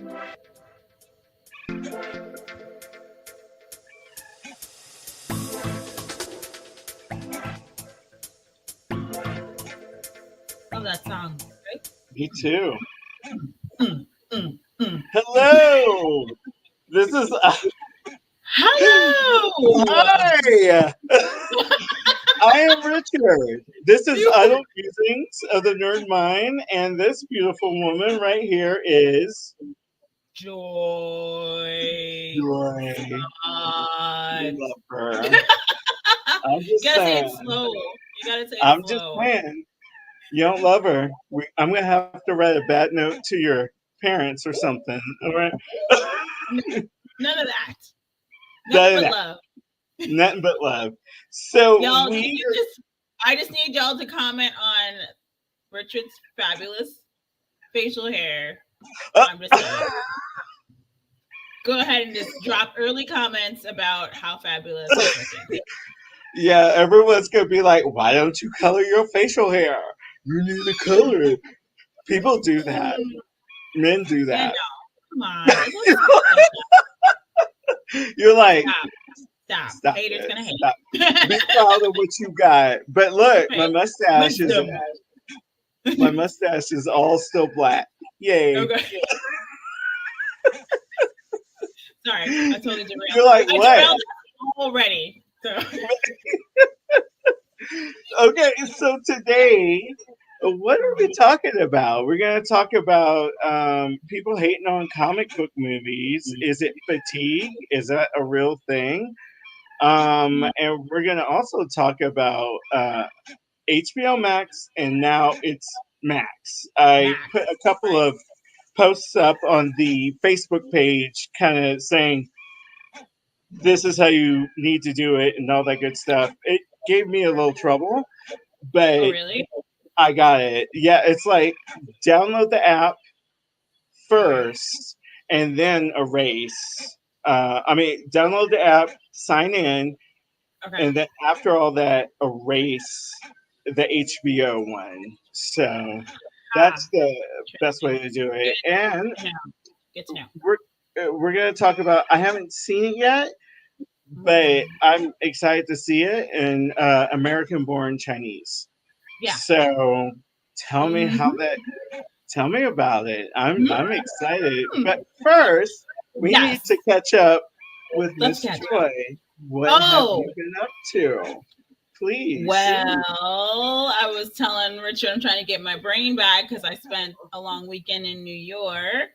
Love that song. Right? Me too. Mm, mm, mm. Hello. This is Hello. hi. I am Richard. This is You Idle Musings of the Nerd Mind, and this beautiful woman right here is Joy. Joy. God. You love her. You I'm just gotta say it saying. slow. You gotta say it I'm just slow. saying. You don't love her. I'm gonna have to write a bad note to your parents or something. All right. None of that. None Nothing of but that. love. Nothing but love. So Y'all, can we you I just need y'all to comment on Richard's fabulous facial hair. I'm just saying. Go ahead and just drop early comments about how fabulous it's looking. yeah, everyone's gonna be like, "Why don't you color your facial hair? You need to color it." People do that. Men do Yeah, that. no. Come on. It looks good. You're like, Stop. stop Haters it, gonna hate. stop. Be proud of what you got. But look, my Right. mustache is Wisdom. all still black. Yay! Okay. Sorry, I totally derailed. You're like, I what? derailed already. So. Okay, so today, what are we talking about? We're going to talk about people hating on comic book movies. Is it fatigue? Is that a real thing? And we're going to also talk about HBO Max, and now it's Max. I Max. put a couple of posts up on the Facebook page kind of saying, this is how you need to do it and all that good stuff. It gave me a little trouble, but Oh, really? I got it. Yeah, it's like download the app first and then erase. Download the app, sign in, Okay. and then after all that, erase the HBO one. So that's the best way to do it. And Good to know. we're gonna talk about. I haven't seen it yet, but I'm excited to see it in American Born Chinese. Yeah. So tell me tell me about it. I'm excited. But first, we need to catch up with Miss Joy. What have you been up to? Please. Well, I was telling Richard I'm trying to get my brain back because I spent a long weekend in New York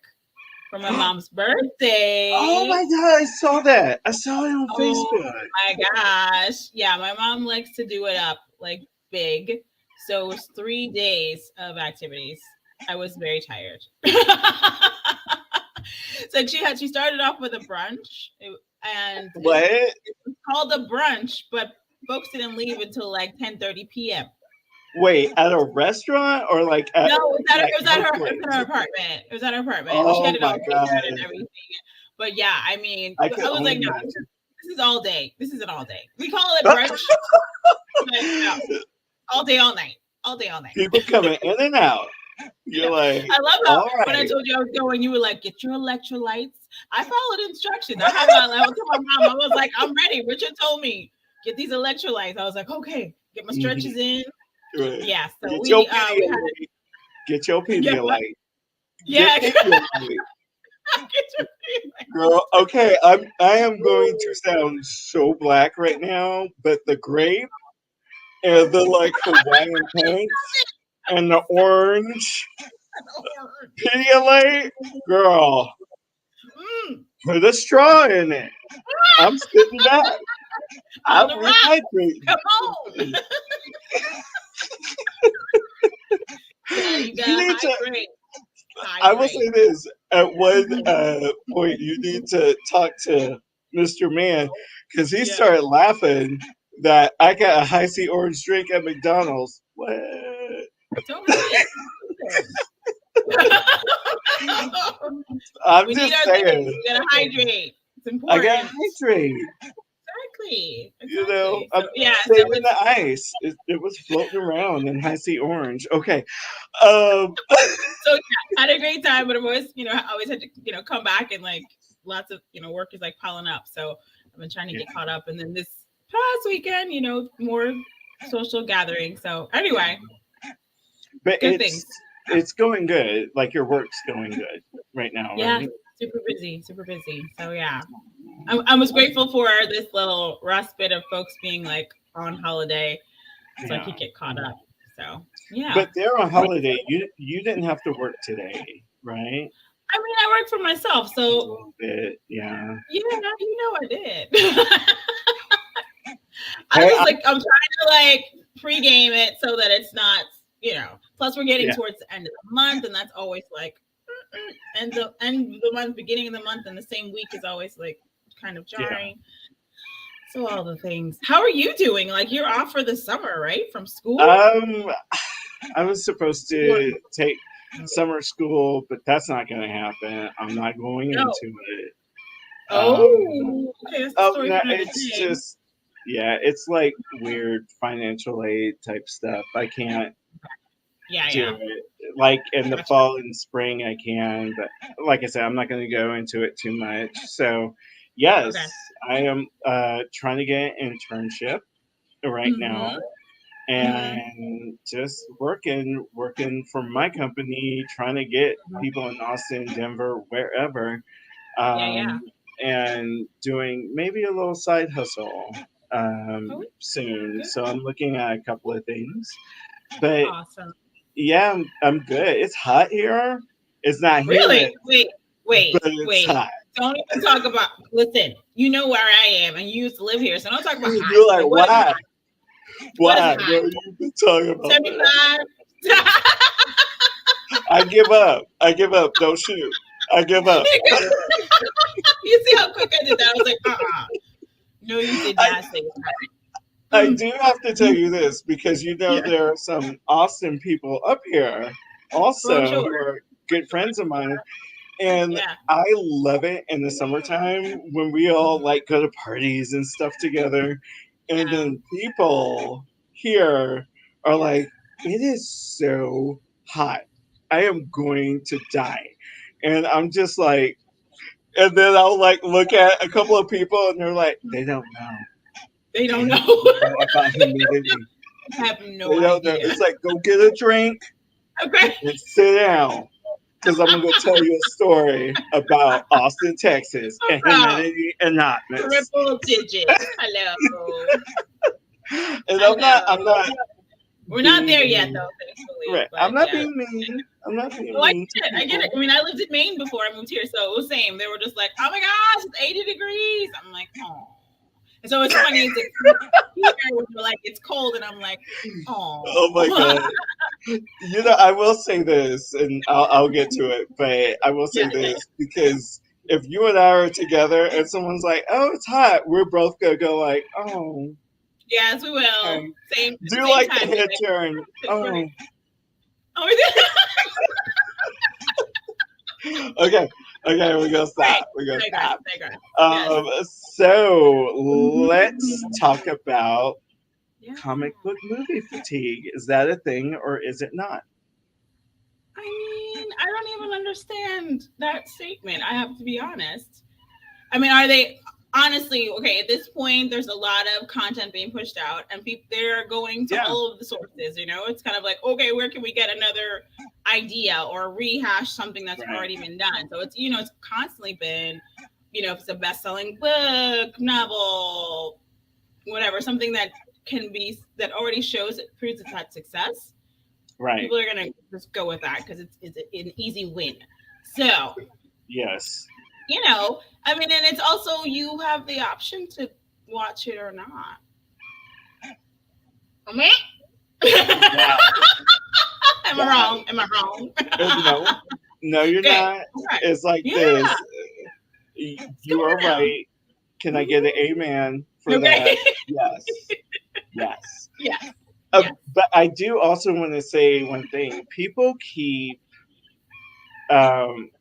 for my mom's birthday. Oh my god, I saw that. I saw it on Facebook. Oh my gosh. Yeah, my mom likes to do it up like big. So it was 3 days of activities. I was very tired. So she started off with a brunch and what? It was called a brunch, but folks didn't leave until like 10:30 p.m. Wait, at a restaurant or like at No, it was at her apartment. It was at her apartment. Oh she had it my all god. and everything. But yeah, I mean, I was like, no, imagine. this is all day. This is an all day. We call it brunch. But no, all day, all night. All day, all night. People coming in and out. You're like, I love how when I told you I was going, you were like, get your electrolytes. I followed instructions. I had my level to my mom. I was like, I'm ready. Richard told me, get these electrolytes. I was like, okay, get my stretches in. Right. Yeah. So get we your Get your Pedialyte. Yeah. Get Pedialyte. Girl, okay, I am going to sound so black right now, but the grape and the like Hawaiian pants and the orange Pedialyte, girl, put a straw in it. I'm spitting it out. I'm rehydrating. Come on. You need to. hydrate. I will say this: at one point, you need to talk to Mr. Man because he started laughing that I got a high C orange drink at McDonald's. What? Don't worry. I'm just saying. You gotta hydrate. It's important. I gotta hydrate. Exactly. I'm So yeah, so saving it's the ice. It was floating around in High Sea Orange. Okay. Um, so yeah, I had a great time, but I've always, I always had to, come back and like lots of, work is like piling up. So I've been trying to yeah. get caught up. And then this past weekend, more social gathering. So anyway, But good things. it's going good. Like your work's going good right now, Yeah, right? super busy, super busy. So yeah, I was grateful for this little respite of folks being like on holiday so I Yeah. could get caught up. So yeah. But they're on holiday. You didn't have to work today, right? I mean, I work for myself, A so little bit, yeah. yeah, I did. I Hey, was like, I'm trying to like pregame it so that it's not, Plus, we're getting yeah, towards the end of the month, and that's always like end of the month, beginning of the month, and the same week is always like kind of yeah. jarring. So all the things. How are you doing? Like you're off for the summer, right? From school? Um, I was supposed Or to take summer school, but that's not going to happen. I'm not going no? into it. Um, Oh, okay. That's the oh story no, for another it's day. just yeah, it's like weird financial aid type stuff. I can't Yeah, do yeah. it. Like in the Gotcha. fall and spring, I can, but like I said, I'm not going to go into it too much. So, yes, Okay. I am trying to get an internship right Mm-hmm. now Mm-hmm. and just working for my company, trying to get people in Austin, Denver, wherever, Yeah, yeah. um, and doing maybe a little side hustle Oh, soon. good. So I'm looking at a couple of things, but Awesome. yeah, I'm good. It's hot here. It's not humid, Really? but it's Wait. hot. Don't even talk about. Listen, you know where I am, and you used to live here, so don't talk about hot. You're like, Like, what is why? hot? What is Why? hot? What are you been talking about that? 75. I give up. I give up. Don't shoot. I give up. You see how quick I did that? I was like, no, you did I, not say that. I do have to tell you this because Yeah. there are some Austin people up here Oh, I'm also sure. who are good friends of mine. And Yeah. I love it in the summertime when we all like go to parties and stuff together. And Yeah. then people here are like, it is so hot. I am going to die. And I'm just like, and then I'll like look at a couple of people and they're like, they don't know. They They don't know. don't know about humidity. I have no They don't know. idea. It's like, go get a drink Okay. and sit down because I'm going to tell you a story about Austin, Texas, and Oh, humidity anonymous. triple digits. Hello. And I'm Hello. not We're not being there yet, mean. though, thankfully. Right. I'm But not yeah. being mean. I'm not being Oh, I mean to get it. I get it. people. I mean, I lived in Maine before I moved here, so it was same. They were just like, "Oh my gosh, it's 80 degrees." I'm like, "Oh." And so it's funny. It's here when you're like, "It's cold," and I'm like, Oh my "Oh." god. You know, I will say this, and I'll get to it, but I will say Yeah, yeah. this because if you and I are together and someone's like, "Oh, it's hot," we're both gonna go like, "Oh, Yes, we will. okay." Same at the Do same like the time. Be head like, turn. "It's Oh, funny." Oh, we did. okay, okay. We're gonna Right. stop. We're gonna Digress. stop. Digress. Yes. So let's talk about Yeah. comic book movie fatigue. Is that a thing or is it not? I mean, I don't even understand that statement. I have to be honest. I mean, are they honestly okay? At this point, there's a lot of content being pushed out, and people they're going to Yeah, all of the sources. It's kind of like, okay, where can we get another idea or rehash something that's right, already been done? So it's constantly been, if it's a best-selling book, novel, whatever, something that already shows it proves it's had success. right. People are gonna just go with that because it's an easy win. So Yes. I mean, and it's also you have the option to watch it or not. Okay? Now, Am I now, wrong? Am I wrong? no, no, you're Okay. not. Okay. It's like Yeah. this. Come You are on now. right. Can I get an Mhm. amen for Okay. that? Yes. Yes. Yeah. Yeah. But I do also want to say one thing. People keep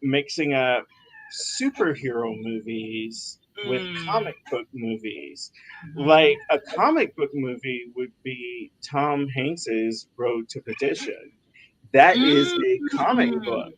mixing up superhero movies with Mm. comic book movies. Mhm. Like a comic book movie would be Tom Hanks's Road to Perdition. That is a comic book.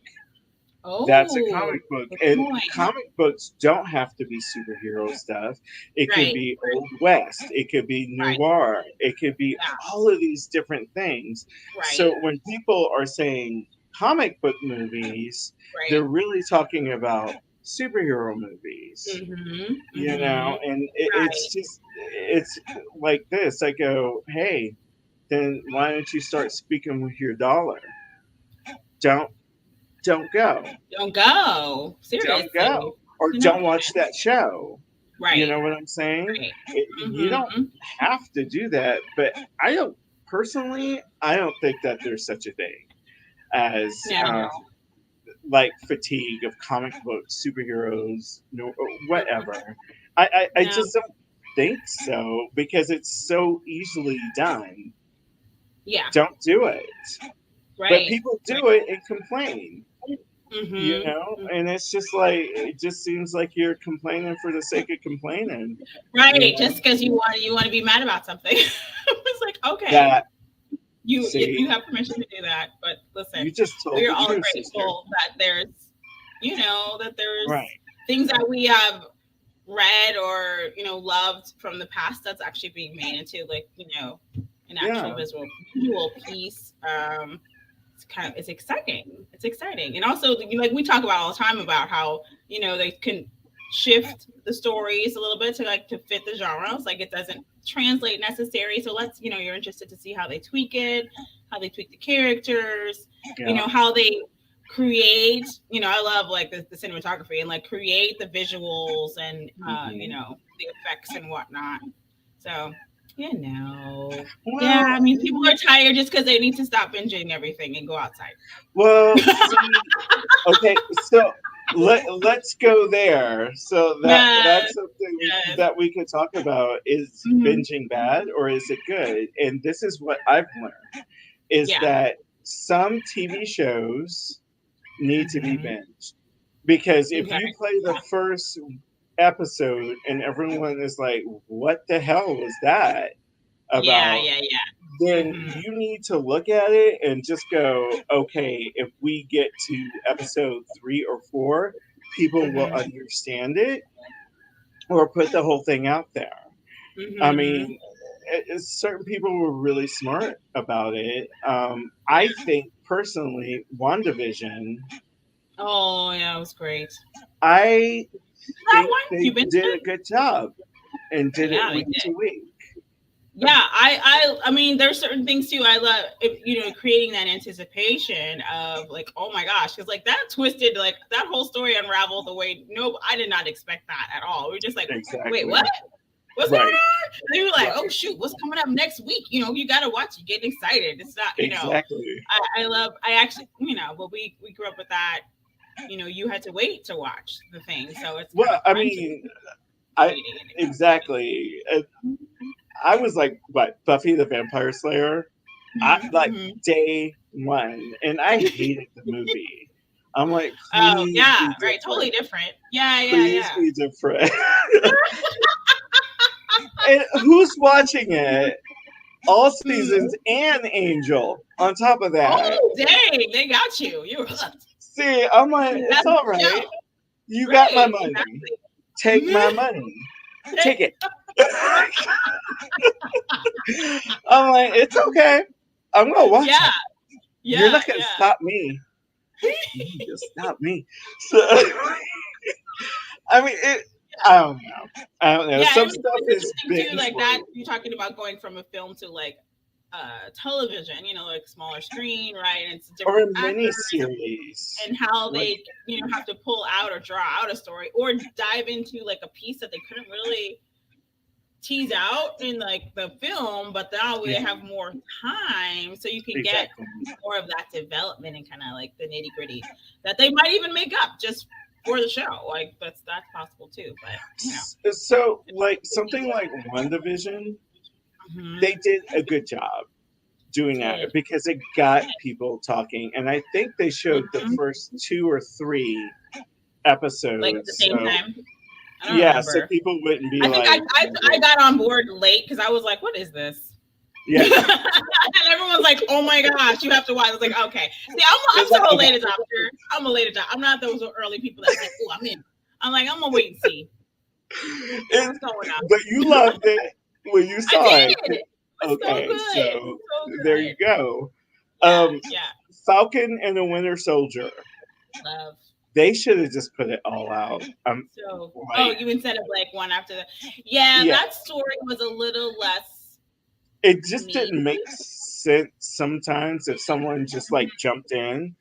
Mm. That's a Oh, comic book. good And point. comic books don't have to be superhero stuff. It could Right, be Old West. It could be right. noir. It could be Yeah, all of these different things. right, So when people are saying comic book movies, right. they're really talking about superhero movies. Mhm, You mhm. know, and Right. it's like this. I go, hey, then why don't you start speaking with your dollar? Don't don't go. Don't go. Don't Seriously. go or You know? don't watch that show. You Right, know what I'm saying? right. You don't Mhm. have to do that, but I don't personally. I don't think that there's such a thing as No. like fatigue of comic books, superheroes, no, or Mm-mm. whatever. I No. just don't think so because it's so easily done. Yeah. Don't do it. But Right, people right. do it and complain. You Mhm. know, and it's just like it just seems like you're complaining for the sake of complaining. You Right, know just because you wanna be mad about something. It's like, okay, that you see have permission to do that, but listen, you just told we are the all truth, sister. grateful that there's Right? things that we have read or, loved from the past that's actually being made into, like, an actual Yeah. visual piece. It's exciting. It's exciting. And also, like we talk about all the time about how, they can shift the stories a little bit to fit the genres. Like it doesn't translate necessary. So you're interested to see how they tweak it, how they tweak the characters, Yeah. how they create, I love like the cinematography and like create the visuals and, Hmm. the effects and whatnot. So, yeah, Well, I mean, people are tired just because they need to stop binging everything and go outside. see, okay, so let's go there. So that's Yes, something yes. that we could talk about. Is Mhm. binging bad or is it good? And this is what I've learned is Yeah. that some TV shows need to be Mhm. binged because if Okay. you play the first episode and everyone is like, "What the hell was that Yeah, about?" yeah, yeah. Then Mhm. you need to look at it and just go, "Okay, if we get to episode 3 or 4, people will Mhm. understand it or put the whole thing out there." I Mhm. mean, certain people were really smart about it. I Yeah. think personally, WandaVision, Oh, yeah, it was great. I That think one they you binged did a it? good job and did it Yeah, they week did. to week. Yeah, I mean, there's certain things too. I love, creating that anticipation of like, oh my gosh, because like that twisted, like that whole story unraveled the way. No, I did not expect that at all. We are just like, wait, what? Exactly. What's going Right. on? And then we were like, oh Right. shoot, what's coming up next week? You got to watch it, get excited. It's not, Exactly. I actually, but we grew up with that. You had to wait to watch the thing, so it's kind Well, of I fun to mean, I waiting and exactly. I was like, what, Buffy the Vampire Slayer? I like excitement. day one, and I hated the movie. I'm like, Oh please yeah, be right, totally different. different. Yeah, yeah, Please yeah. be different. And who's watching it? All seasons Mm. and Angel on top of that. Oh dang, they got you. You were hooked. See, I'm like, it's That's all the right. show, You got my right? money. Exactly. Take my Mhm. money. Take it. I'm like, it's okay. I'm gonna watch Yeah, it. You're yeah, not gonna yeah. stop me. You can just stop me. So I mean, I don't know. I don't know. Yeah, Some stuff it's is interesting too, binge like that worthy, you're talking about going from a film to like television, like smaller screen, right? And it's or different a mini actors series. and how Like, they, have to pull out or draw out a story or dive into like a piece that they couldn't really tease out in like the film, but now we yeah, have more time, so you can get exactly. more of that development and kind of like the nitty gritty that they might even make up just for the show. Like that's possible too. But So, it's like crazy something what like WandaVision, mhm, they did a good job doing that did. because it got people talking, and I think they showed the Mhm. first 2 or 3 Like at the episodes. same So time. I don't Yeah, so remember. people wouldn't be I think like, I got on board late because I was like, what is this? yeah. And everyone's like, oh my gosh, you have to watch. I was like, okay. See, I'm It's like, still a okay. late adopter. I'm a late adopter. I'm not those early people that's like, oh, I'm in. I'm like, I'm gonna wait and see what's going on. But you loved it when you I saw it. did. It was so Okay, good. so So there you good. go. Yeah, yeah. Falcon and the Winter Soldier. Love. They should have just put it all out. So, Like, you instead of like one after the. Yeah, yeah, that story was a little less it just neat. didn't make sense sometimes if someone just like jumped in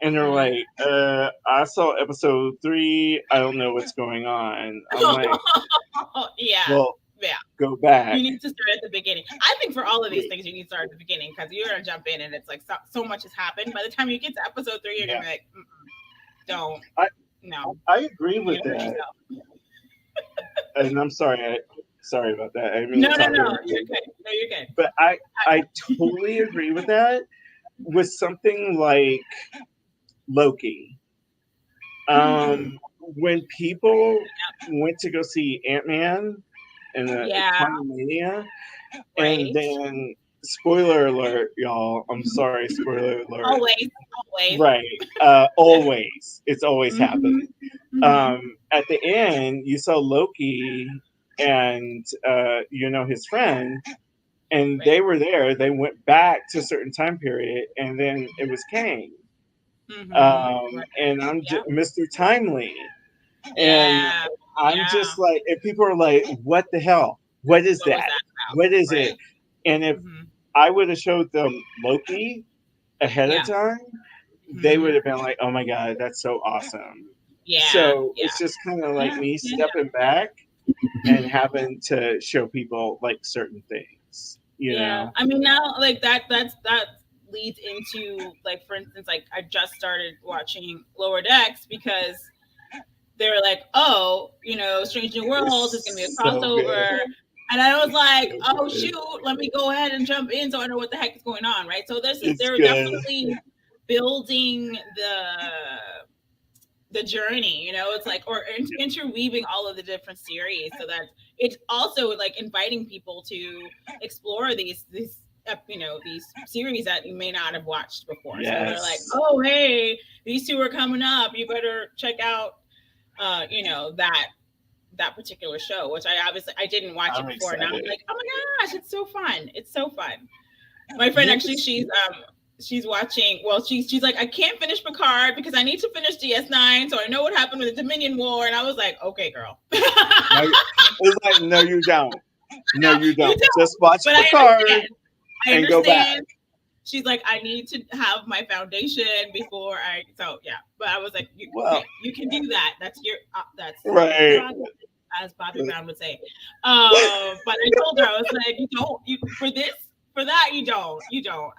and they're Mhm. like, I saw episode 3, I don't know what's going on. I'm like, Yeah, well, yeah. go back. You need to start at the beginning. I think for all of these Yeah. things, you need to start at the beginning because you're gonna jump in and it's like so much has happened. By the time you get to episode 3, you're gonna be like, don't, no, I agree you're with gonna hurt that. yourself. And I'm sorry about that. I didn't mean No, to no, talk no, over you're you. good. No, you're good. But I totally agree with that. With something like Loki. When people went to go see Ant-Man and the Yeah, Quantumania, and right. then spoiler alert, y'all. I'm sorry, spoiler alert. Always. Right. Always. It's always happening. Mhm. At the end, you saw Loki and his friend, and they Right. were there. They went back to a certain time period, and then it was Kang. Right. And I'm Yeah. Mr. Timely, and Yeah. I'm Yeah. just like, if people are like, "What the hell? What is What was that? that What is about? it?" Right. And if Hmm. I would have showed them Loki ahead of Yeah. time, they Hmm. would have been like, "Oh my god, that's so awesome." Yeah. So Yeah. it's just kind of like Yeah. me Yeah. stepping back and having to show people like certain things, Yeah. I mean, now like that leads into like, for instance, like I just started watching Lower Decks because they were like, oh, Strange New Worlds is gonna be a It's so good. crossover. And I was like, So oh good. shoot, let me go ahead and jump in so I know what the heck is going on, right? So It's they're good. definitely building the journey, it's like, or interweaving all of the different series so that it's also like inviting people to explore these series that you may not have watched before. So they're like, Yes. oh hey, these two are coming up, you better check out that particular show, which I didn't watch it I'm before. Now I'm excited. like, oh my gosh, it's so fun. It's so fun. My friend Yes. actually, she's watching. Well, she's like, I can't finish Picard because I need to finish DS9, so I know what happened with the Dominion War. And I was like, okay, girl. It's like, no, you don't. No, you You don't. don't. Just watch But I Picard understand. and go back. She's like, I need to have my foundation before I. So yeah, but I was like, Well, okay, you can do that. That's your that's right. as Bobby Brown would say. But I told her, I was like, you don't, for that, you don't.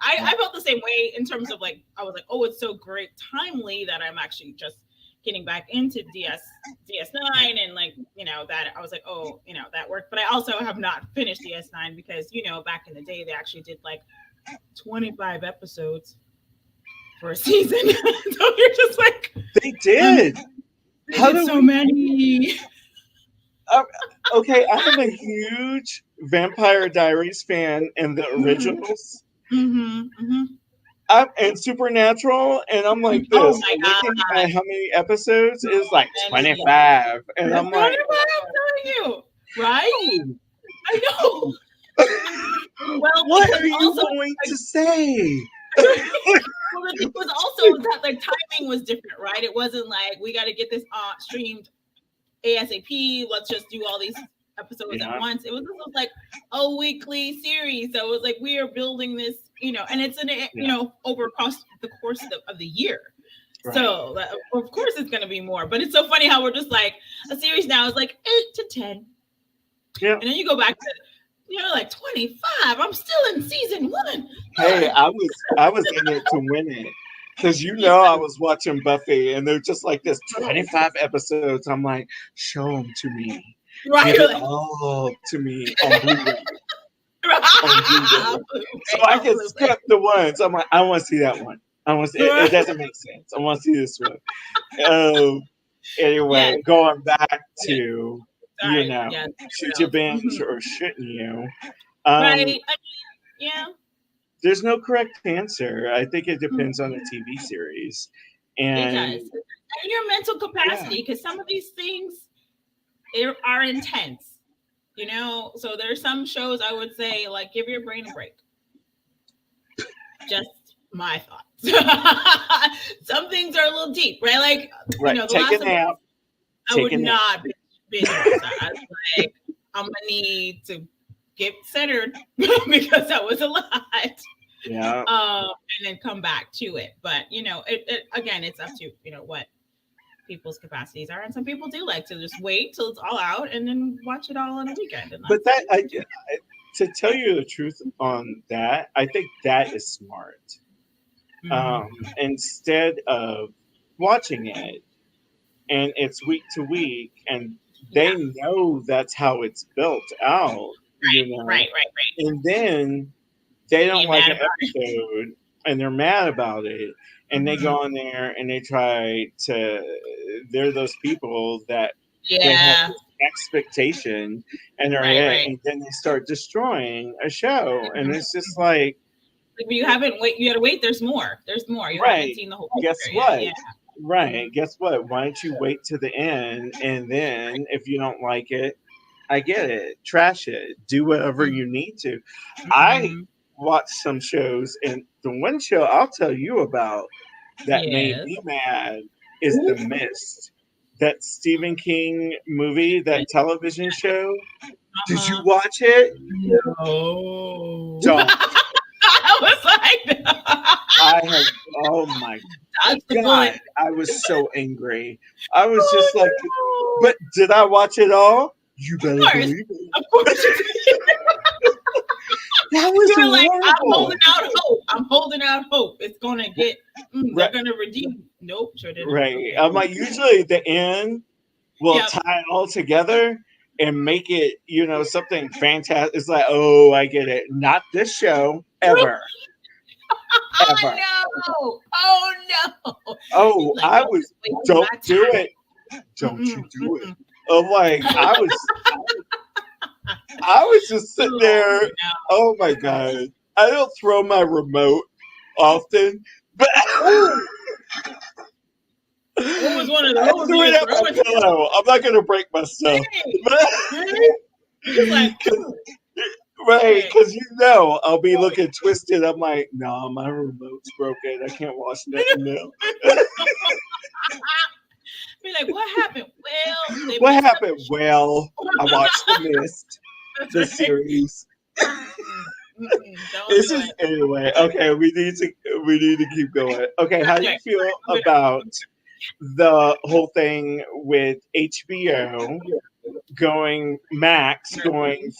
I felt the same way in terms of like, I was like, oh, it's so great, timely that I'm actually just getting back into DS9 and like, that I was like, oh, that worked. But I also have not finished DS9 because, back in the day, they actually did like 25 episodes for a season. So you're just like, They did. How did so many? Okay, I am a huge Vampire Diaries fan in the originals. And Supernatural, and I'm like this. Oh my Looking god! at how many episodes is like 25, and I'm like, 25, I'm telling you, right? I know. Well, what are you going to say? Well, it was also that like timing was different, right? It wasn't like we got to get this streamed ASAP. Let's just do all these episodes at once. It was like a weekly series, so it was like we are building this, and it's over across the course of the year. Right. So of course it's going to be more, but it's so funny how we're just like a series now is like 8 to 10, and then you go back to like 25. I'm still in season 1. Hey, I was in it to win it. Because I was watching Buffy, and they're just like this 25 episodes. I'm like, show them to me. Right. Give it all to me on Blu-ray. So I can skip the ones. I'm like, I want to see that one. I want to see it. It doesn't make sense. I want to see this one. Anyway, going back Yeah. to, you Sorry. know, Yeah. should What you else? binge or shouldn't you? Right. Um, Yeah. there's no correct answer. I think it depends on the Mhm. TV series. It And does. And your mental yeah, capacity, because some of these things are intense. So there's some shows I would say, like, give your brain a break. Just my thoughts. Some things are a little deep, right? Like, right. The Take a Last of nap. Us, I Take would a nap. not binge watch that. I was like, I'm gonna need to get centered because that was a lot. Yeah. And then come back to it. But it again, it's up to what people's capacities are, and some people do like to just wait till it's all out and then watch it all on a weekend, and But that's that, what you do. to tell you the truth on that, I think that is smart. Mm-hmm. Instead of watching it and it's week to week, and Yeah, they know that's how it's built out, right, right. and then they don't Being like mad an about it. episode and they're mad about it, and they go Mhm. on there and they try to, they're those people that they have Yeah, this expectation in their right, head, right. and then they start destroying a show, and it's just like, Like, but you haven't wait. You got to wait. There's more. There's more. You haven't right, seen the whole guess picture yet. what, Yeah. right, Mhm. guess what, why don't you wait to the end, and then if you don't like it, I get it, trash it, do whatever Mhm. you need to. I Mhm. watch some shows, and the one show I'll tell you about that made Yes. me mad is The Ooh. Mist. That Stephen King movie, Yes. that television show. Did you Uh-huh. watch it? No. Don't. I was like, I have, oh my dodge the God, bullet. I was so angry. I was just like, Oh but did I watch it all? You no! better Of course, believe it. of course you did. That was You were like, I'm horrible. holding out hope. I'm holding out hope. It's gonna get. They're Right, gonna redeem. Nope, sure didn't. right. Okay. I'm like, usually the end will Yep. tie it all together and make it, something fantastic. It's like, oh, I get it. Not this show, ever, Oh ever. no! Oh no! He's Oh, like, I nope, was, just wasting don't my do time. it. Don't you do it. Mm-mm, I'm like, I was just sitting oh there. no! Oh my God. I don't throw my remote often, but Oh, what was one of I those threw you it would at throw my it? pillow. I'm not going to break myself. Hey, hey! He's like, Right, hey. because I'll be looking twisted. I'm like, nah, my remote's broken. I can't watch nothing now. Be like, what happened? Well, they What messed up happened? Well, I the watched The Mist, That's the right. series. Don't do This is it. anyway. Okay, we need to keep going. Okay, how do you Okay, feel I'm about the whole thing with HBO going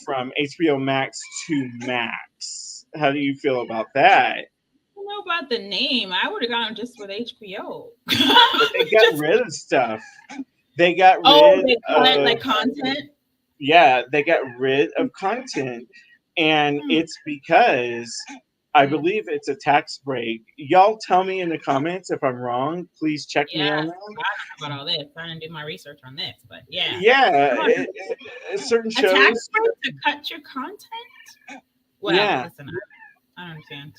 from HBO Max to Max? How do you feel about that? don't know about the name. I would have gone just with HBO. But they got Just rid of stuff. They got oh, rid they cut of, like content. yeah, they got rid of content, and Hmm. it's because I Hmm. believe it's a tax break. Y'all tell me in the comments if I'm wrong. Please check me Yeah, on I that. don't know about all this. I didn't do my research on this, but yeah. Yeah, Come on, certain a tax shows. break to cut your content? Well, Yeah, listen, I don't understand.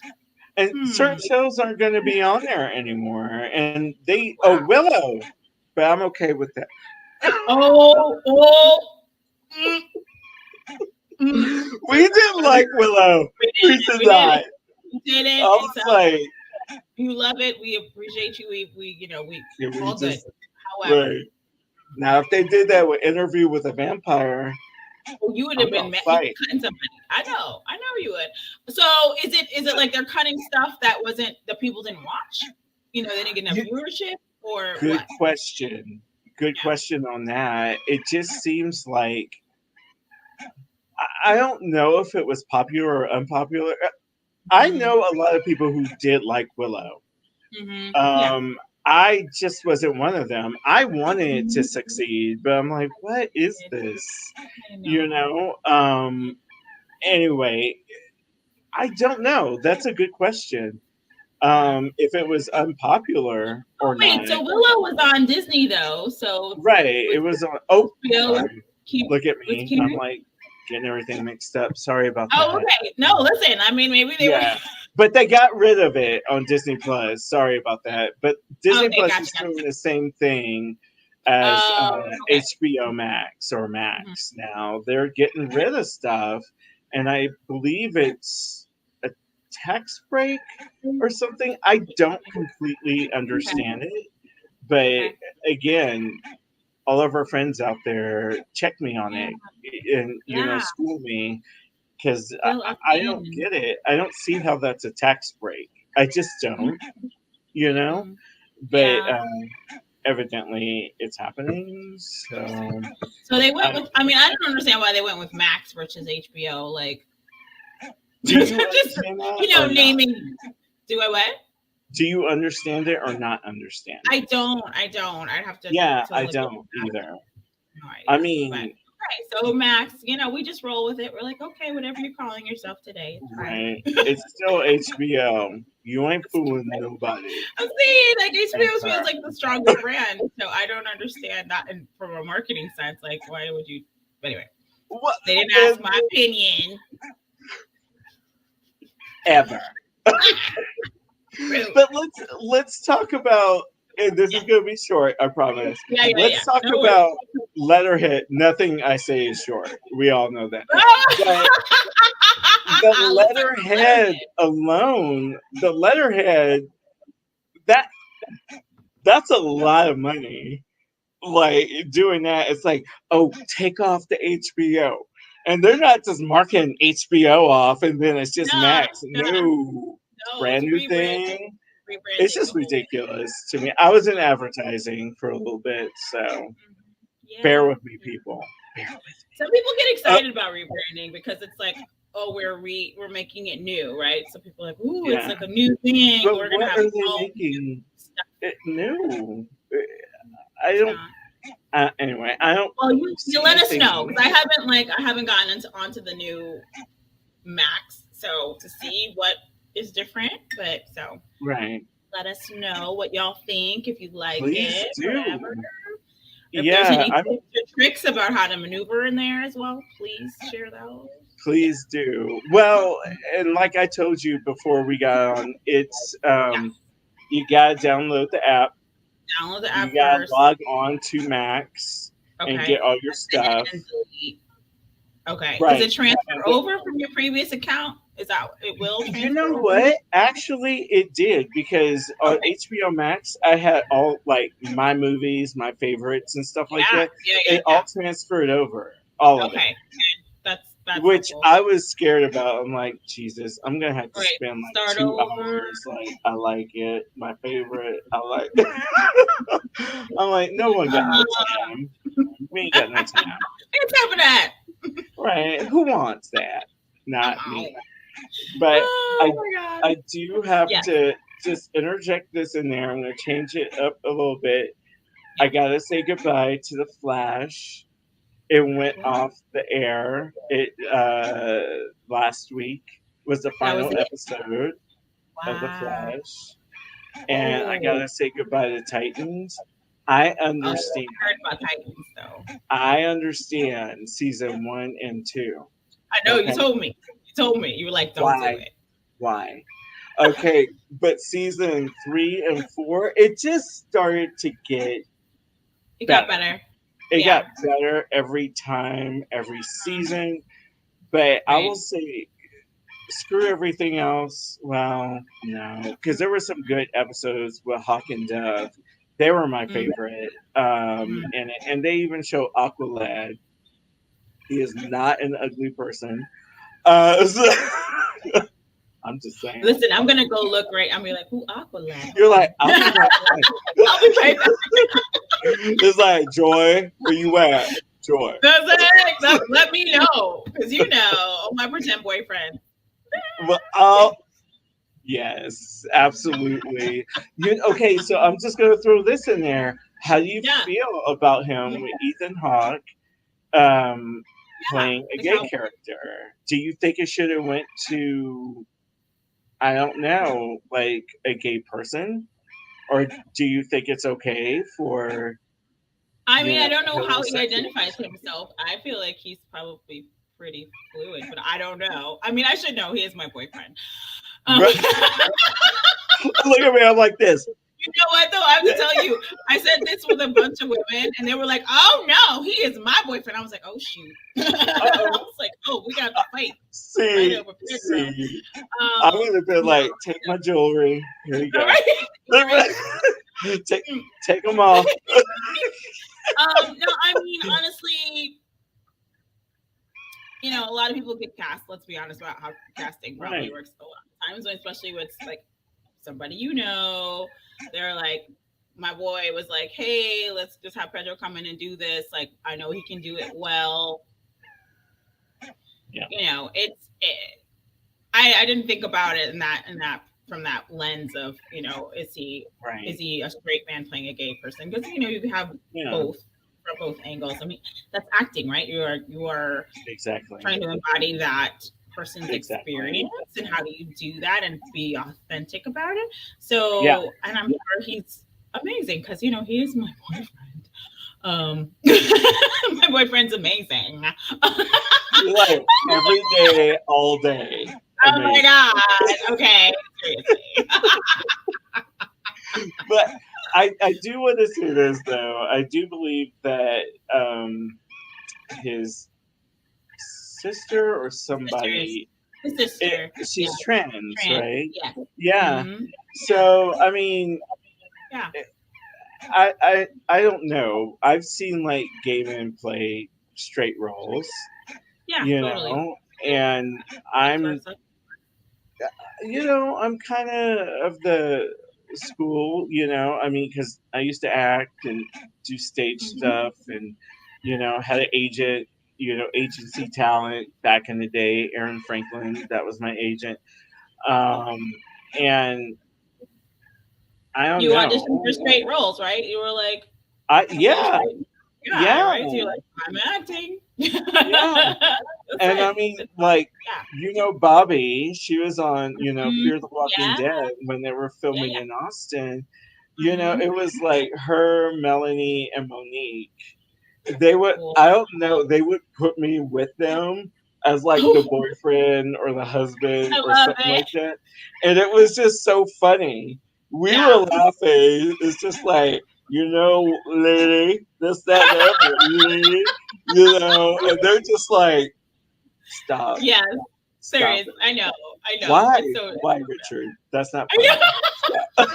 and Hmm. certain shows aren't going to be on there anymore. And they, oh, Wow. Willow, but I'm okay with that. Oh, oh. Mm, mm. We didn't like Willow. We We did it. did We did it. not. We did I it. It was sounds like, you love it. We appreciate you. We can we all good. just, However, right. Now, if they did that with Interview with a Vampire, oh, you would I'm have going been to mad. You'd be fight. cutting somebody. I know you would. So is it like they're cutting stuff that wasn't the people didn't watch? They didn't get enough You, viewership or good what? question. Good Yeah. question on that. It just seems like, I don't know if it was popular or unpopular. I Hmm. know a lot of people who did like Willow. Yeah. Um, I just wasn't one of them. I wanted it to succeed, but I'm like, what is this? I You know. know? Anyway, I don't know. That's a good question. If it was unpopular or Wait, not. so Willow was on Disney though, so Right. was It was on. Oh, HBO with sorry. Look at with me. I'm Karen? like getting everything mixed up. Sorry about Oh, that. okay. No, listen. I mean, maybe they were. Yeah. But they got rid of it on Disney Plus. Sorry about that. But Disney Okay, Plus gotcha, is gotcha. doing the same thing as Okay. HBO Max or Mhm. Max now. They're getting rid of stuff, and I believe it's a tax break or something. I don't completely Okay. understand it, but Okay. again, all of our friends out there check me on Yeah. it and Yeah. school me because Fill us I don't in. get it. I don't see how that's a tax break. I just don't, you know. Mm-mm. But Yeah. evidently, it's happening. So So they I went with. don't. I mean, I don't understand why they went with Max versus HBO. Like, Do just you understand that or not? naming. Do I what? Do you understand it or not understand I it? don't. I don't. I'd have Yeah, to I look at don't that. either. No I idea. But mean, okay, so Max, we just roll with it. We're like, okay, whatever you're calling yourself today, it's fine. right? It's still HBO. You ain't fooling nobody. I'm saying like And HBO feels her. like the stronger brand, so I don't understand that. And from a marketing sense, like why would you? But anyway, What they didn't ask and my opinion. ever? Rude. But let's talk about, and this is Yeah, going to be short, I promise. yeah, yeah, yeah. Let's talk No worries. about Letterhead. Nothing I say is short. We all know that. But the Let's talk about letterhead Letterhead. alone, the letterhead, that that's a lot of money. Like doing that, it's like, oh, take off the HBO. And they're not just marking HBO off and then it's just Nah, Max. nah, No, no, it's brand new thing. It's rebranding the just whole ridiculous to me. I was in advertising for a little bit, so thing. bear Yeah. with me, people. Bear with Some people get me. excited about rebranding because it's like, oh, we're making it new, right? So people are like, ooh, it's Yeah, like a new thing. but We're gonna what have are they all new making stuff. it new? I It's don't. not. Anyway, I don't Well, you see let us anything know because new. I haven't gotten onto the new Max, so to see what is different. But so Right? let us know what y'all think if you like Please it, whatever. do. If there's Yeah, any I'm. tips or tricks about how to maneuver in there as well, please share those. Yeah, Please do. Well, and like I told you before we got on, it's yeah. you gotta download the app. Download the You app gotta first. log on to Max and Okay. get all your stuff. And delete. Okay. Does Right. it transfer And over from your previous account? Is that it will you transfer know over? what? Actually, it did because on Okay. HBO Max, I had all like my movies, my favorites, and stuff like Yeah. that. Yeah. Yeah. It all Yeah. transferred over, all of it. Okay. That's Which helpful. I was scared about. I'm like, Jesus, I'm gonna have to Right. spend like Start 2 hours. over. Like, I like it, my favorite. I like. I'm like, no one got no time. We ain't got no time. It's time for that. Right? Who wants that? Come Not on. me. But Oh I my god. I do have Yeah. to just interject this in there. I'm gonna change it up a little bit. I Yeah. gotta say goodbye to the Flash. It went What? off the air. It last week was the That was final it. episode of the Wow. Flash, and I Oh. gotta say goodbye to Titans. I Oh. understand. I heard about Titans though. I understand season 1 and 2. I know you Okay, told me. You told me. You were like, don't do why? it. Why? Okay, but season 3 and 4, it just started to get It got better. better. It Yeah. got better every time, every season. But I will Right. say, screw everything else. Well, no, because there were some good episodes with Hawk and Dove. They were my Mm, favorite. mm. And they even show Aqualad. He is not an ugly person. So, I'm just saying. Listen, I'm gonna go look right. I'm gonna be like, who Aqualad? You're like, Okay. I'll be right I'll be right back. back. It's like, Joy, where you at? Joy. That's it. Let me know. Because oh, my pretend boyfriend. Well, oh, yes, absolutely. Okay, so I'm just gonna throw this in there. How do you Yeah. feel about him with Ethan Hawke Yeah. playing a Like gay how character? Do you think it should have went to, I don't know, like a gay person, or do you think it's okay for I mean, I don't know how he heterosexual identifies person? himself. I feel like he's probably pretty fluid, but I don't know. I mean, I should know. He is my boyfriend. Um, Right. Look at me, I'm like this. You know what though? I have to tell you, I said this with a bunch of women, and they were like, "Oh no, he is my boyfriend." I was like, "Oh shoot!" I Uh-oh. was like, "Oh, we got to fight See, over Pedro." see. I would have been No, like, take my jewelry. Here you all go. right, earrings. take Mm. take them all. No, I mean honestly, a lot of people get cast. Let's be honest about how casting probably Right. works a lot of times, especially with like somebody they're like, my boy was like, hey, let's just have Pedro come in and do this. Like, I know he can do it well. Yeah. I didn't think about it in that from that lens of is he Right. a straight man playing a gay person, because you can have Yeah. both from both angles. I mean, that's acting, right? You are Exactly. trying to embody that person's Exactly. experience, and how do you do that and be authentic about it. Yeah. So, and I'm sure he's amazing, because he is my boyfriend. My boyfriend's amazing. You're like every day, all day. Oh my Amazing. god. Okay, seriously. But I do want to say this though. I do believe that um his sister or Sisters. somebody, His sister. Yeah. she's trans, Trans. right? Yeah. Yeah. Hmm. So I mean, Yeah. I don't know. I've seen like gay men play straight roles, Yeah. you Totally. know, and Vice I'm versa. I'm kind of the school, I mean, because I used to act and do stage Hmm. stuff, and had an agent, agency talent back in the day. Aaron Franklin, that was my agent, um, and I don't You auditioned for know. straight roles, right? You were like, you're a Yeah, straight guy, yeah, right? So you're like, I'm acting. yeah. That's And I it. mean, like, Yeah. Bobby, she was on, Mhm. Fear the Walking Yeah. Dead when they were Yeah. filming Yeah. in Austin. Hmm. It was like her, Melanie, and Monique. They would, Cool. I don't know, they would put me with them as like the boyfriend or the husband I or love something it. like that. And it was just so funny. We were Yeah. laughing. It's just like, lady, this, that, and the other, lady, and they're just like, stop, Yes. stop Serious. it. I know. I know. Why? It's so. Why, Richard? That's not I know. funny. Stop.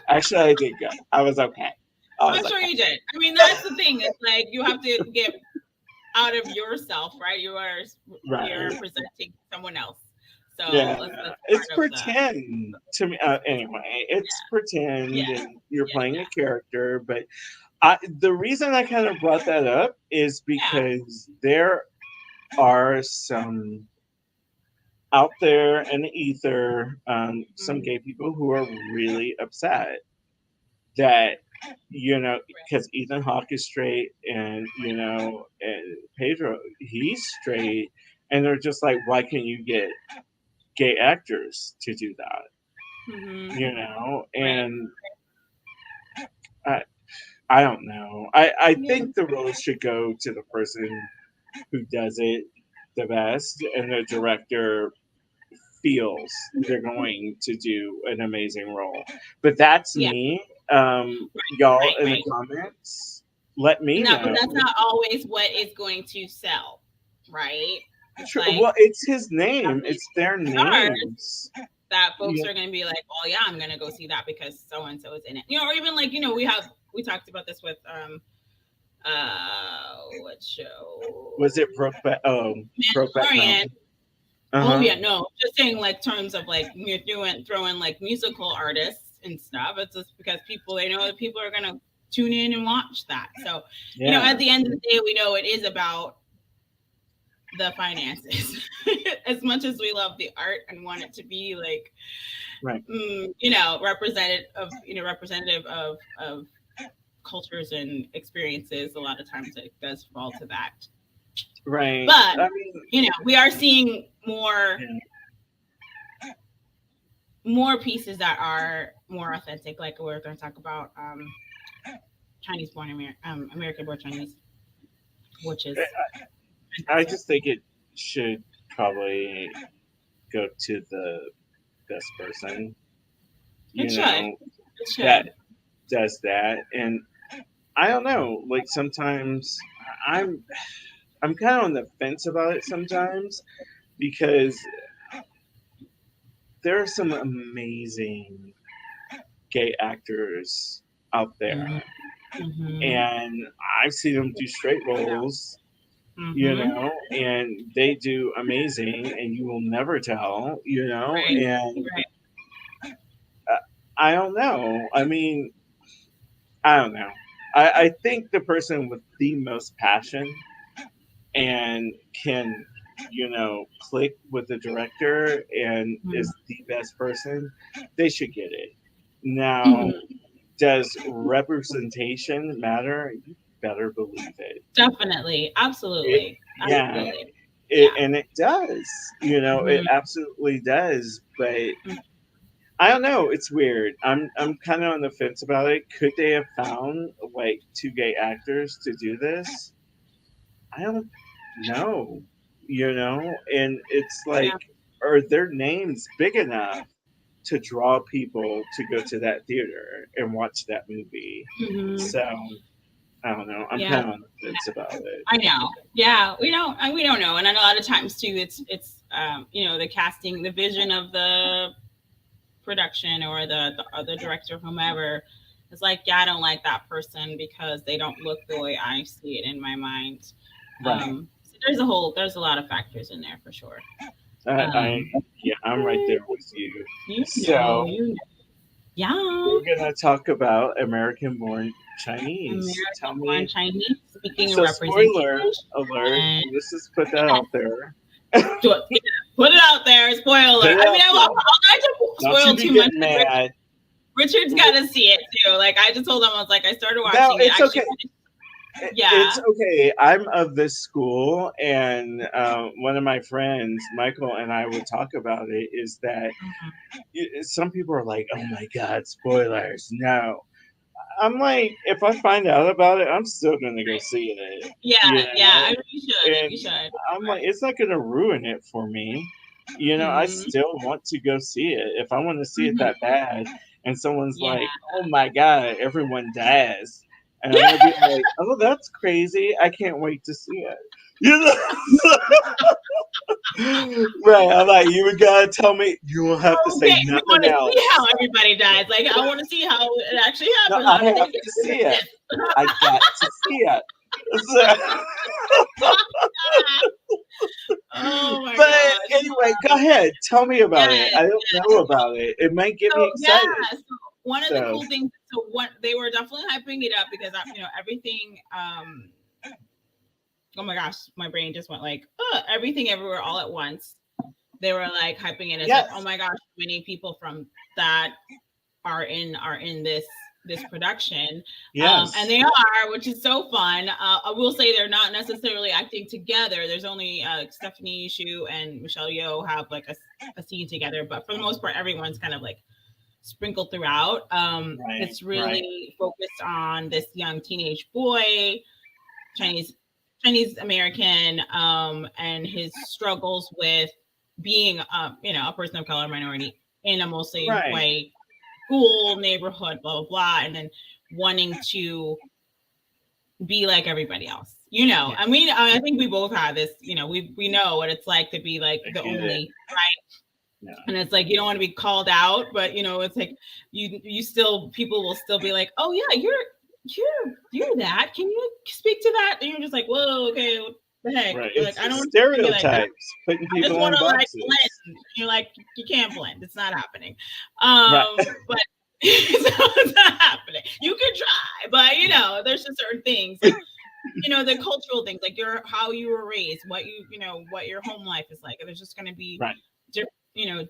Actually, I did go. I was okay. I was I'm sure okay. you did. I mean, that's the thing. It's like you have to get out of yourself, right? You're Right. presenting someone else. So Yeah. that's It's part of the. pretend to me. Anyway, it's pretend, Yeah. and you're Yeah. playing a character. But the reason I kind of brought that up is Yeah. because there are some out there in the ether, some Mhm. gay people who are really upset that because Ethan Hawke is straight, and and Pedro, he's straight, and they're just like, why can't you get gay actors to do that? Mhm. Right. And I I don't know. I Yeah. think the role should go to the person who does it the best, and the director feels they're going to do an amazing role. But that's Yeah. me. Y'all Right. in the Right. comments, let me No, but know. that's not always what is going to sell, right? It's like Well, it's his have name. these It's their stars names. that folks Yeah. are going to be like, "Oh yeah, I'm going to go see that because so and so is in it." Or even like we talked about this with what Was it show? Brokeback Mandalorian. Mountain? Uh Oh huh. yeah, no, just saying like terms of like you're throwing like musical artists and stuff. It's just because they know that people are gonna tune in and watch that. So, Yeah. at the end of the day, we know it is about the finances. As much as we love the art and want it to be like Right. representative of cultures and experiences, a lot of times it does fall to that. Right. But I mean, we are seeing more yeah. more pieces that are more authentic, like we're going to talk about Chinese born American born Chinese, which is I fantastic. just think it should probably go to the best person, It you should. know, It that should. does that. And I don't know, like sometimes I'm I'm kind of on the fence about it sometimes because there are some amazing gay actors out there, Mm-hmm. Mm-hmm. and I've seen them do straight roles, Mm-hmm. and they do amazing, and you will never tell, Right. and Right. uh, I don't know. I mean, I don't know. I think the person with the most passion and can, click with the director and Mm-hmm. is the best person, they should get it. Now, Mm-hmm. does representation matter? You better believe it. Definitely. It Absolutely. yeah, Absolutely. Yeah. and it does. It Mm-hmm. absolutely does. But I don't know. It's weird. I'm kind of on the fence about it. Could they have found like two gay actors to do this? I don't know. And it's Yeah. like, are their names big enough to draw people to go to that theater and watch that movie? Mm-hmm. So I don't know. I'm Yeah. kind of on the fence about it. I know. Yeah, we don't know, and a lot of times too, it's the casting, the vision of the production or the director, whomever, is like, yeah, I don't like that person because they don't look the way I see it in my mind. Right. So there's a lot of factors in there for sure. I Um, Yeah, I'm right there with you. So you know, yeah, we're gonna talk about American-born Chinese. Tell American born me. Chinese. Speaking of So spoiler representation, alert. Let's just put that yes, out there. yeah, put it out there. Spoiler. Put it I out mean, I'm there. not to Don't you spoil be too much. getting mad. Richard's got to see it too. Like I just told him, I was like, I started No, watching it. it's Actually, okay. It's yeah. okay. I'm of this school, and one of my friends, Michael, and I would talk about it. Is that some people are like, "Oh my God, spoilers!" No, I'm like, if I find out about it, I'm still gonna go see it. Yeah, yeah. I You mean, you should. And You should. I'm like, it's not gonna ruin it for me. I Mm-hmm. still want to go see it. If I want to see it Mm-hmm. that bad, and someone's Yeah. like, "Oh my God, everyone dies," and I'm Yeah. gonna be like, "Oh, that's crazy! I can't wait to see it." You know, right? I'm like, you gotta tell me. You will have to say Okay, we want nothing to see else. how everybody dies. Like, I want to see how it actually No, happened. I How did they have get to to see it. this? I got to see it. Oh my But gosh. anyway, go ahead. Tell me about it. Yes. I don't know about it. It might get me So yeah. excited. So one of the So cool things. So what they were definitely hyping it up because everything. Oh my gosh, my brain just went like, everything everywhere all at once. They were like hyping it as like, oh yes, my gosh, many people from that are in this production, and yes, they are, which is so fun. I will say they're not necessarily acting together. There's only Stephanie Shu and Michelle Yeoh have like a scene together, but for the most part, everyone's kind of like sprinkled throughout. right, It's right, really focused on this young teenage boy, Chinese Chinese American, and his struggles with being a person of color, minority, in a mostly right. white school neighborhood, blah blah blah, and then wanting to be like everybody else. Yeah, I mean, I think we both have this. We know what it's like to be like I the get it. only right, Yeah, and it's like you don't want to be called out, but it's like you still people will still be like, oh yeah, you're that. Can you speak to that? And you're just like, whoa, okay, what the heck? right. Like It's I don't want to be like that. stereotypes, putting I just people want in to like boxes. blend. You're like, you can't blend. It's not happening. Right, But it's not happening. You can try, but there's just certain things like the cultural things, like how you were raised, what your home life is like. There's just going to be, right,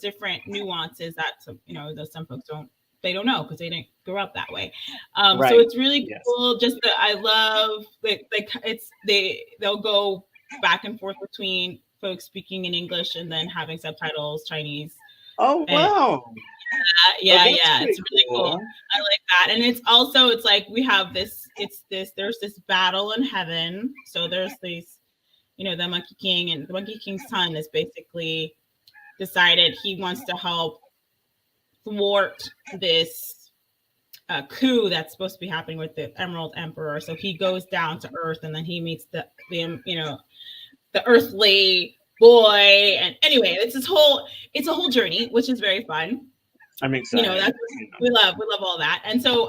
different nuances that some folks don't know because they didn't grow up that way. So right. it's really Yes. cool. Just that I love like they'll go back and forth between folks speaking in English and then having subtitles Chinese. Oh And wow. Yeah, that's yeah. pretty It's really cool. cool. I like that. And it's like we have there's this battle in heaven. So there's these, the Monkey King, and the Monkey King's son is basically decided he wants to help thwart this coup that's supposed to be happening with the Emerald Emperor. So he goes down to Earth, and then he meets the earthly boy. And anyway, it's a whole journey, which is very fun. I'm excited. That's we love all that. And so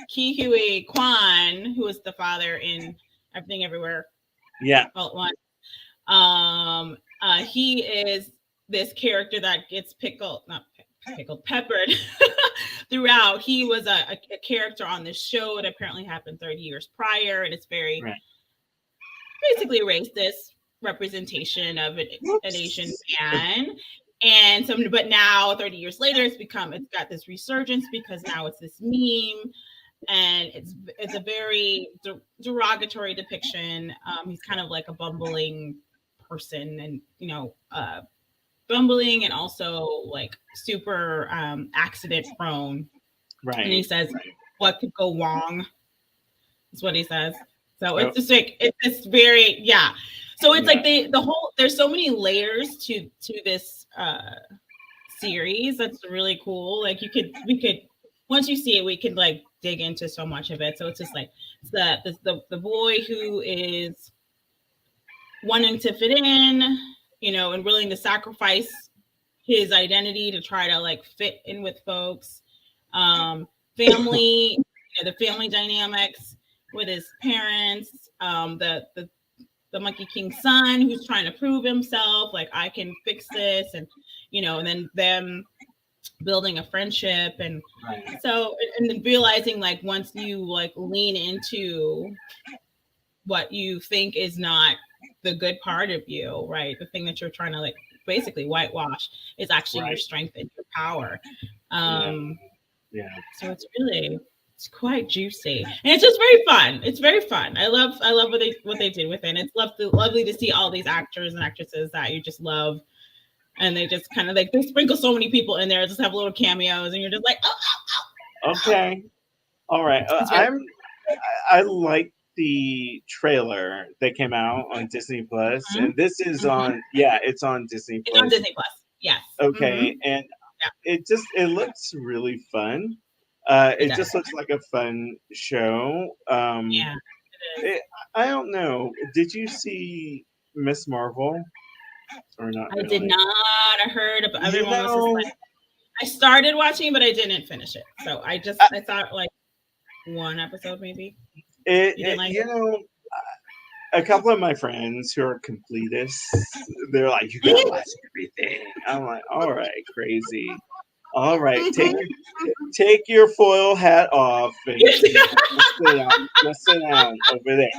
Ki Hui Kwan, who is the father in Everything Everywhere Yeah. all at once, he is this character that gets peppered throughout. He was a character on this show that apparently happened 30 years prior, and it's very basically racist representation of an Asian man. And but now 30 years later, it's got this resurgence because now it's this meme, and it's a very derogatory depiction. He's kind of like a bumbling person, and bumbling, and also like super accident prone. Right. And he says, "What could go wrong?" Is what he says. So it's just like it's very So it's like the whole. There's so many layers to this series. That's really cool. Like we could once you see it, we could like dig into so much of it. So it's just like it's the boy who is wanting to fit in, and willing to sacrifice his identity to try to like fit in with folks. Family, the family dynamics with his parents, the Monkey King's son who's trying to prove himself, like I can fix this, and and then them building a friendship, and so and then realizing like once you like lean into what you think is not the good part of you, right? The thing that you're trying to like basically whitewash is actually your strength and your power. So it's quite juicy, and it's just very fun. It's very fun. I love what they did with it. And it's lovely to see all these actors and actresses that you just love, and they just kind of like they sprinkle so many people in there, just have little cameos, and you're just like, oh. Okay, all right. I like the trailer that came out on Disney Plus, and this is on. Yeah, it's on Disney Plus. It's on Disney Plus. Yes. Okay, and it looks really fun. It just looks like a fun show. I don't know. Did you see Miss Marvel or not? I did not. I heard about everyone was just like. I started watching, but I didn't finish it. So I thought like one episode maybe. A couple of my friends who are completists, they're like, "You gotta watch everything." I'm like, "All right, crazy. All right, take your foil hat off and just sit down over there.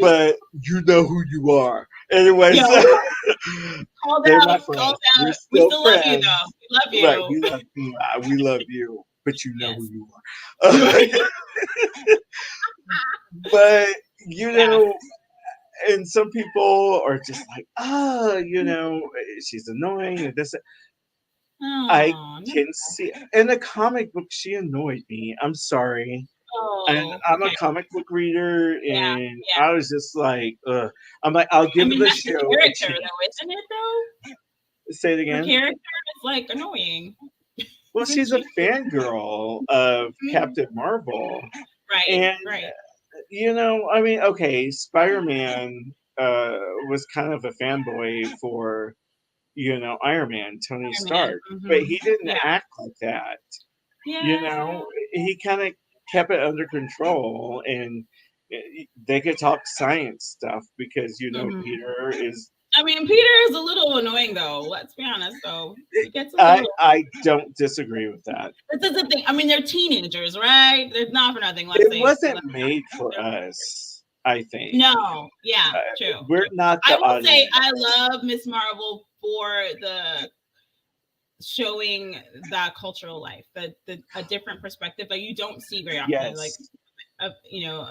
But you know who you are. Anyway, they're my friends. We're still friends. Love you, though. We love you. Right, we love you. But you know who you are. But and some people are just like, she's annoying and this. I can see in the comic book she annoyed me. I'm sorry. And I'm a comic book reader, and I was just like, ugh. I'm like, I'll give the show a chance. Though, isn't it though? Say it again. The character is like annoying. Well, she's a fangirl of Captain Marvel. Right. And, right. I mean, okay, Spider-Man was kind of a fanboy for, Iron Man, Tony Stark. But he didn't act like that. Yeah. He kind of kept it under control, and they could talk science stuff because, Peter is... I mean, Peter is a little annoying, though. Let's be honest, though. He gets I don't disagree with that. This is the thing. I mean, they're teenagers, right? They're not for nothing. It wasn't made for us, I think. No. Yeah, true. We're not the audience. I will say I love Miss Marvel for the showing that cultural life, a different perspective that you don't see very often. Like,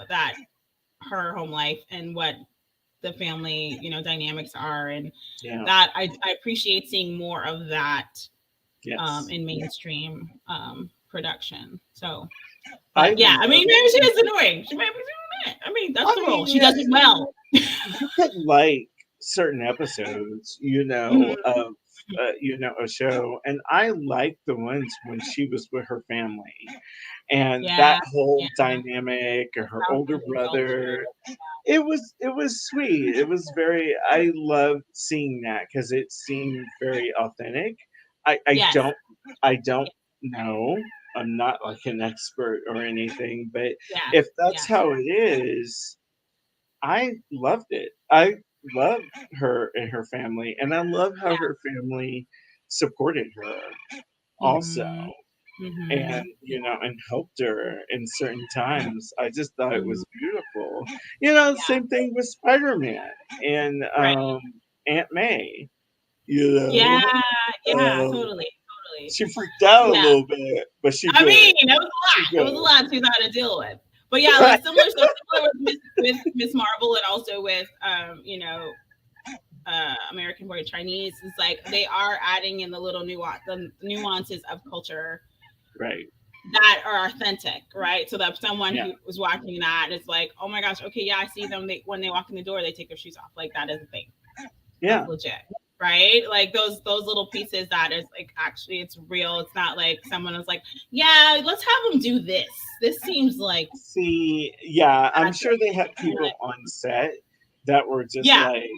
that her home life and what the family, dynamics are, and Yeah. that I appreciate seeing more of that Yes. in mainstream production. So, I but yeah, I love. mean, maybe she is annoying. She might be doing that. I mean, that's I the role. mean, She yeah, does it well. you could like certain episodes, Mhm. of a show, and I like the ones when she was with her family, and Yeah, that whole yeah. dynamic, or her How older family culture. brother. It was sweet. It was very. I loved seeing that because it seemed very authentic. I Yes. don't know. I'm not like an expert or anything, but Yes. if that's Yes. how it is, I loved it. I loved her and her family, and I love how Yeah. her family supported her also, Mhm. and Mhm. and helped her in certain Mhm. times. I just thought it Mhm. was beautiful. Yeah. Same thing with Spider-Man and Right. Aunt May. Yeah. Yeah. Um, Totally. Totally. she freaked out a Yeah. little bit, but she I good. mean, it was a She lot. It was a good. lot to know how to deal with. But yeah, like Right. similar with Miss Marvel, and also with American Born Chinese. It's like they are adding in the nuances of culture Right. that are authentic, right? So that someone Yeah. who was watching that is like, oh my gosh, okay, yeah, I see them. When they walk in the door, they take their shoes off. Like that is a thing. That's Yeah. legit, right? Like those little pieces that is like actually it's real. It's not like someone is like, yeah, let's have them do this. This seems like See, yeah, I'm bad sure they thing. had people on set that were just Yeah. like,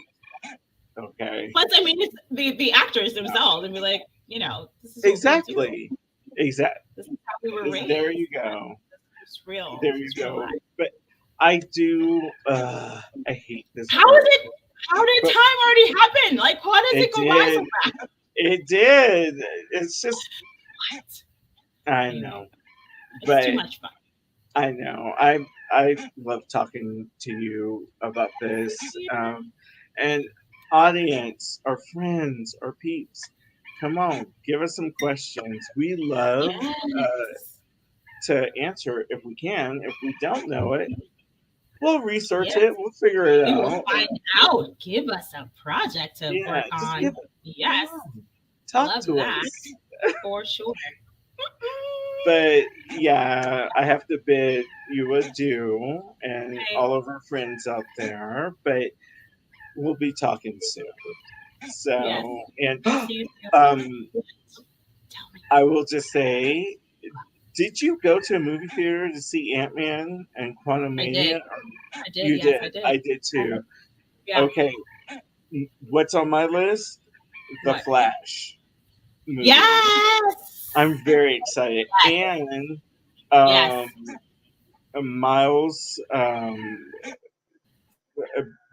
okay. Plus, I mean, it's the actors themselves and be like, this is what we do. Exactly. Exactly. This is how we were There raised. you go. It's real. There you It's real go. life. But I do I hate this How is part. it? How did But time already happen? Like, how does it it go by so did. fast? It did. It's just What? I I know. know. It's too But much fun. I know. I love talking to you about this. And audience, our friends, our peeps, come on, give us some questions. We love Yes. to answer if we can. If we don't know it, we'll research Yes. it. We'll figure it We will out. find out. Give us a project to Yeah, work just on. give it. Come Yes. on, talk Love to that us. for sure. But yeah, I have to bid you adieu and Okay. all of our friends out there. But we'll be talking soon. Yes. So, and I'll see you um, soon. Tell me. I will just say, did you go to a movie theater to see Ant Man and I did. Quantumania? I did. You Yes, did. I did. I did too. Yeah. Okay, what's on my list? The What? Flash movie. Yes. I'm very excited, Yes. and Yes. um, Miles,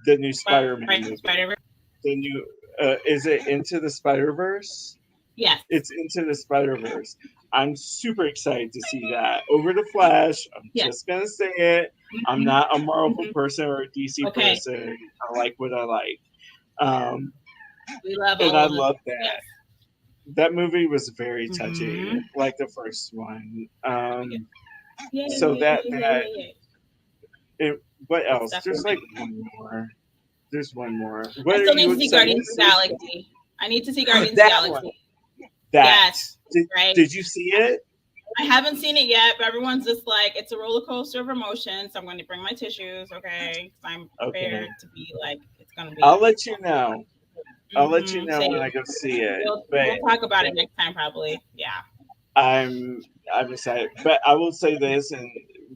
the new Spider-Man movie. Spider-Verse. The new is it Into the Spider-Verse? Yes. It's Into the Spider-Verse. I'm super excited to see that. Over the Flash, I'm Yes. just gonna say it. I'm Mhm. not a Marvel Mhm. person or a DC Okay. person. I like what I like. Um, We love and all I of the love things. that. Yes. That movie was very touching, Mhm. like the first one. Yay, So yay, that yay, yay, that yay, yay. it, what It's else? There's definitely. like one more. There's one more. I What are still need you to see excited Guardians to of the see? Galaxy. I need to see Guardians of the That one. Galaxy. That. Yes. Right. Did you see it? I haven't seen it yet, but everyone's just like, it's a roller coaster of emotions. So I'm going to bring my tissues, okay? Because I'm Okay. prepared to be like, it's going to I'll be. let you know. I'll let you know Same. when I go see it. We'll But talk about it next time, probably. Yeah. I'm I'm excited. But I will say this, and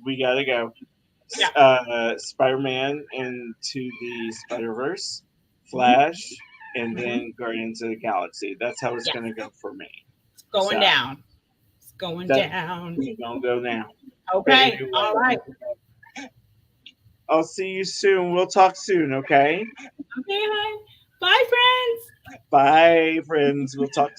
we gotta go. Yeah. Spider-Man into the Spider-Verse, Mm-hmm. Flash, and Mm-hmm. then Guardians of the Galaxy. That's how it's Yeah. gonna go for me. It's going So down. It's going that's down. gonna go now. But Okay. All anyway, right. I'll see you soon. We'll talk soon, okay? Okay, hon. Bye, friends. Bye, friends. We'll talk to